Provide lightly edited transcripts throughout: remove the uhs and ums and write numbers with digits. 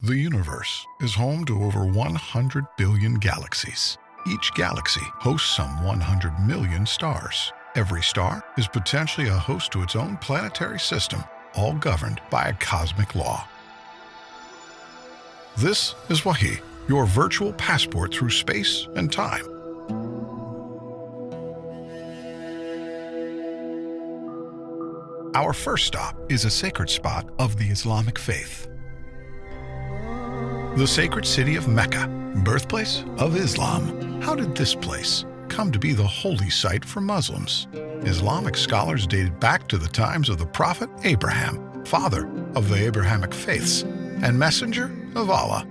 The universe is home to over 100 billion galaxies. Each galaxy hosts some 100 million stars. Every star is potentially a host to its own planetary system, all governed by a cosmic law. This is Wahi, your virtual passport through space and time. Our first stop is a sacred spot of the Islamic faith. The sacred city of Mecca, birthplace of Islam. How did this place come to be the holy site for Muslims? Islamic scholars dated back to the times of the Prophet Abraham, father of the Abrahamic faiths, and messenger of Allah.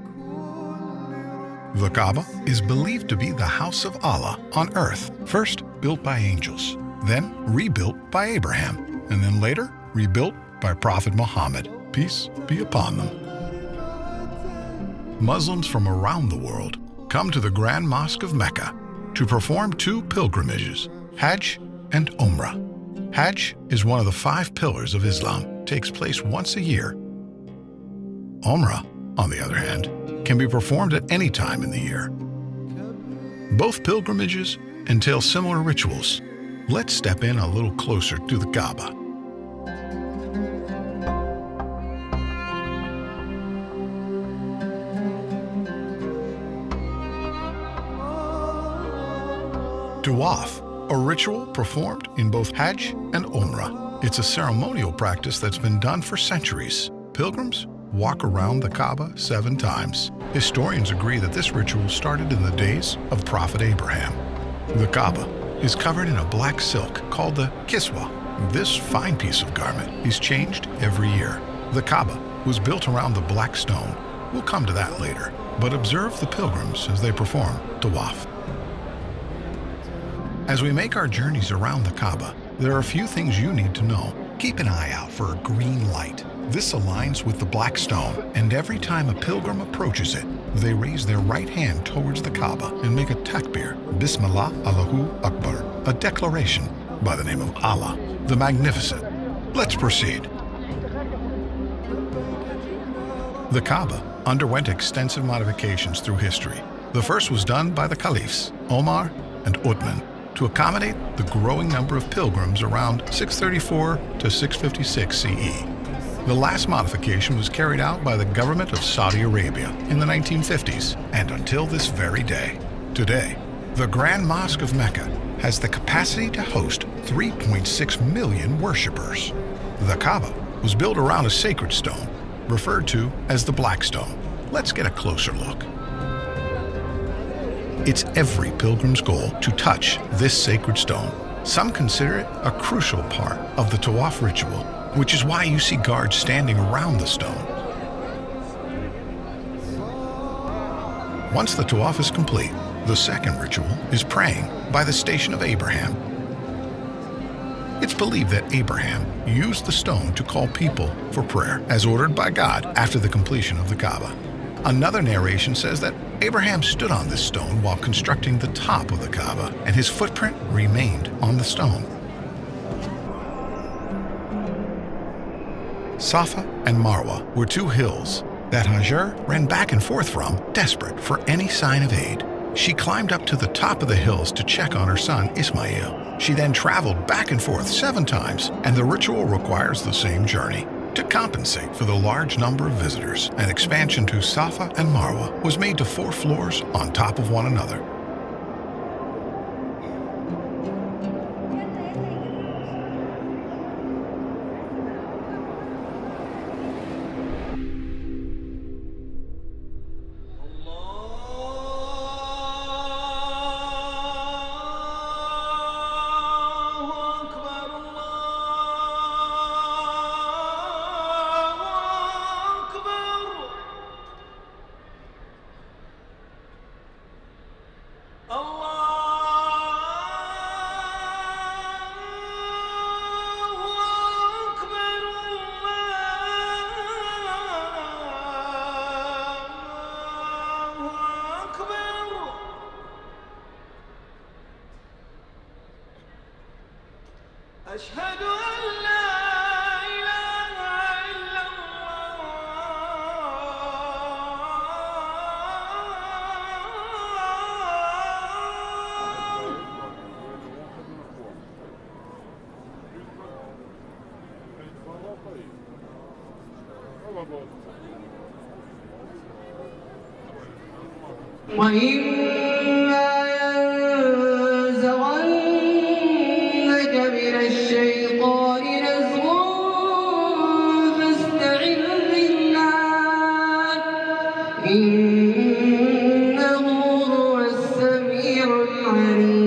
The Kaaba is believed to be the house of Allah on earth, first built by angels, then rebuilt by Abraham, and then later rebuilt by Prophet Muhammad, peace be upon them. Muslims from around the world come to the Grand Mosque of Mecca to perform two pilgrimages, Hajj and Umrah. Hajj is one of the 5 pillars of Islam, takes place once a year. Umrah, on the other hand, can be performed at any time in the year. Both pilgrimages entail similar rituals. Let's step in a little closer to the Kaaba. Tawaf, a ritual performed in both Hajj and Umrah. It's a ceremonial practice that's been done for centuries. Pilgrims walk around the Kaaba 7 times. Historians agree that this ritual started in the days of Prophet Abraham. The Kaaba is covered in a black silk called the kiswa. This fine piece of garment is changed every year. The Kaaba was built around the black stone. We'll come to that later, but observe the pilgrims as they perform Tawaf. As we make our journeys around the Kaaba, there are a few things you need to know. Keep an eye out for a green light. This aligns with the black stone, and every time a pilgrim approaches it, they raise their right hand towards the Kaaba and make a takbir, Bismillah Allahu Akbar, a declaration by the name of Allah, the Magnificent. Let's proceed. The Kaaba underwent extensive modifications through history. The first was done by the caliphs, Omar and Uthman, to accommodate the growing number of pilgrims around 634 to 656 CE. The last modification was carried out by the government of Saudi Arabia in the 1950s and until this very day. Today, the Grand Mosque of Mecca has the capacity to host 3.6 million worshippers. The Kaaba was built around a sacred stone, referred to as the Black Stone. Let's get a closer look. It's every pilgrim's goal to touch this sacred stone. Some consider it a crucial part of the Tawaf ritual, which is why you see guards standing around the stone. Once the Tawaf is complete, the second ritual is praying by the Station of Abraham. It's believed that Abraham used the stone to call people for prayer, as ordered by God after the completion of the Kaaba. Another narration says that Abraham stood on this stone while constructing the top of the Kaaba, and his footprint remained on the stone. Safa and Marwa were 2 hills that Hajar ran back and forth from, desperate for any sign of aid. She climbed up to the top of the hills to check on her son Ismail. She then traveled back and forth 7 times, and the ritual requires the same journey. To compensate for the large number of visitors, an expansion to Safa and Marwa was made to 4 floors on top of one another. وإما ينزغنك من الشيطان نزغ فاستعذ بالله إنه هو السميع العليم.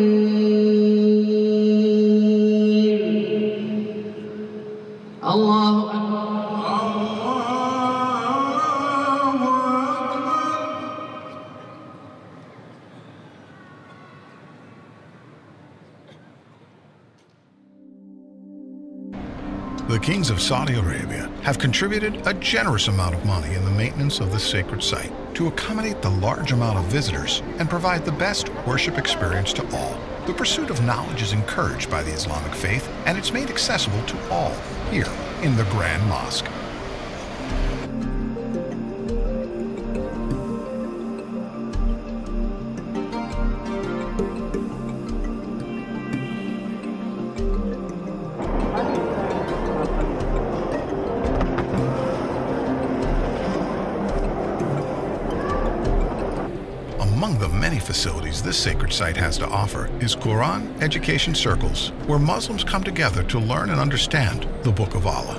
الله أكبر. The kings of Saudi Arabia have contributed a generous amount of money in the maintenance of this sacred site to accommodate the large amount of visitors and provide the best worship experience to all. The pursuit of knowledge is encouraged by the Islamic faith, and it's made accessible to all here in the Grand Mosque. Among the many facilities this sacred site has to offer is Quran education circles, where Muslims come together to learn and understand the Book of Allah.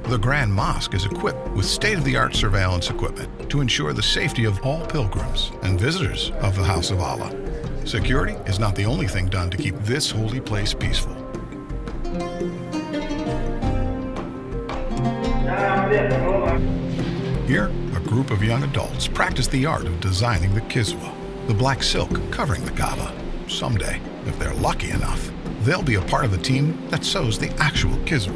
The Grand Mosque is equipped with state-of-the-art surveillance equipment to ensure the safety of all pilgrims and visitors of the House of Allah. Security is not the only thing done to keep this holy place peaceful. Here, a group of young adults practice the art of designing the kiswa, the black silk covering the Kaaba. Someday, if they're lucky enough, they'll be a part of the team that sews the actual kiswa.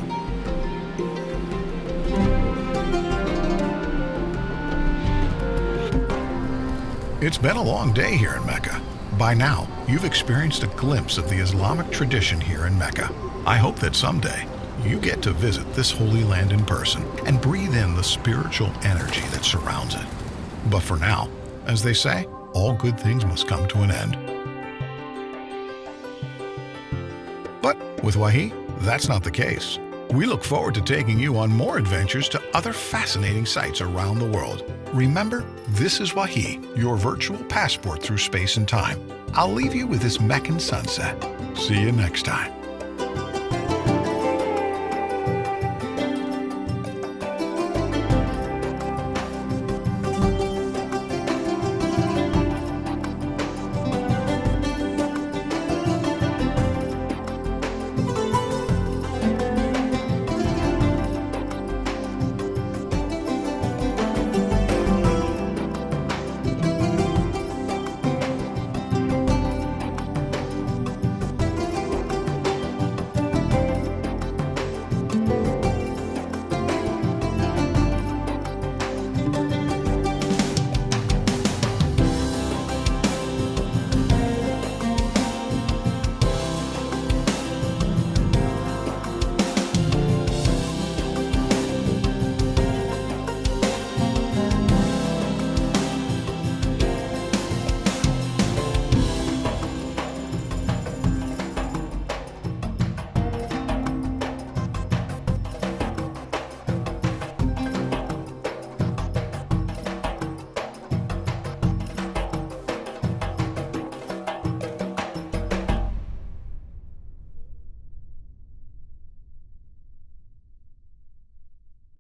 It's been a long day here in Mecca. By now, you've experienced a glimpse of the Islamic tradition here in Mecca. I hope that someday you get to visit this holy land in person and breathe in the spiritual energy that surrounds it. But for now, as they say, all good things must come to an end. But with Wahi, that's not the case. We look forward to taking you on more adventures to other fascinating sites around the world. Remember, this is Wahi, your virtual passport through space and time. I'll leave you with this Meccan sunset. See you next time.